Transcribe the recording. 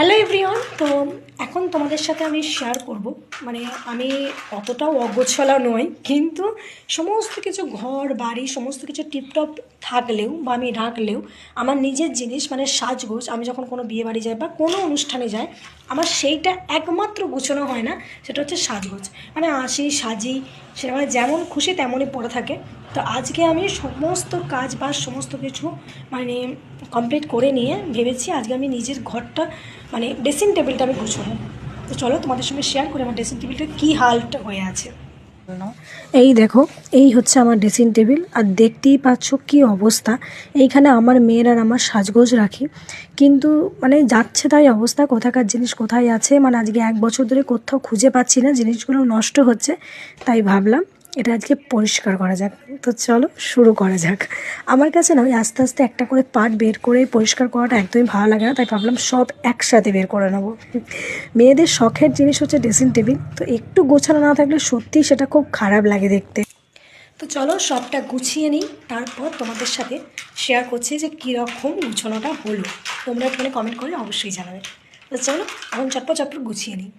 Hello everyone. তো এখন তোমাদের সাথে আমি শেয়ার করব, মানে আমি অতটাও অগোছালো নই, কিন্তু সমস্ত কিছু ঘর বাড়ি সমস্ত কিছু টিপটপ থাকলেও বা আমি রাখলেও আমার নিজের জিনিস মানে সাজগোজ, আমি যখন কোনো বিয়ে বাড়ি যাই বা কোনো অনুষ্ঠানে যাই, আমার সেইটা একমাত্র গুছানো হয় না, সেটা হচ্ছে সাজগোজ। মানে আসি সাজি, সেটা মানে যেমন খুশি তেমনই পড়ে থাকে। তো আজকে আমি সমস্ত কাজ বা সমস্ত কিছু মানে কমপ্লিট করে নিয়ে ভেবেছি আজকে আমি নিজের ঘরটা মানে ড্রেসিং টেবিলটা আমি গুছাবো। তো চলো তোমাদের সঙ্গে শেয়ার করে আমার ড্রেসিং টেবিলটা কী হালটা হয়ে আছে। এই দেখো, এই হচ্ছে আমার ড্রেসিং টেবিল, আর দেখতেই পাচ্ছ কী অবস্থা। এইখানে আমার মেয়ের আর আমার সাজগোজ রাখি, কিন্তু মানে যাচ্ছে তাই অবস্থা, কোথাকার জিনিস কোথায় আছে, মানে আজকে 1 বছর ধরে কোথাও খুঁজে পাচ্ছি না, জিনিসগুলো নষ্ট হচ্ছে। তাই ভাবলাম এটা আজকে পরিষ্কার করা যাক। তো চলো শুরু করা যাক। আমার কাছে না ওই আস্তে আস্তে একটা করে পার্ট বের করে পরিষ্কার করাটা একদমই ভালো লাগে না, তাই ভাবলাম সব একসাথে বের করে নেবো। মেয়েদের শখের জিনিস হচ্ছে ড্রেসিং টেবিল, তো একটু গোছানো না থাকলে সত্যিই সেটা খুব খারাপ লাগে দেখতে। তো চলো সবটা গুছিয়ে নিই, তারপর তোমাদের সাথে শেয়ার করছি যে কীরকম গুছানোটা হলো। তোমরা এখানে কমেন্ট করে অবশ্যই জানাবে। তো চলো এখন চটপট গুছিয়ে নিই।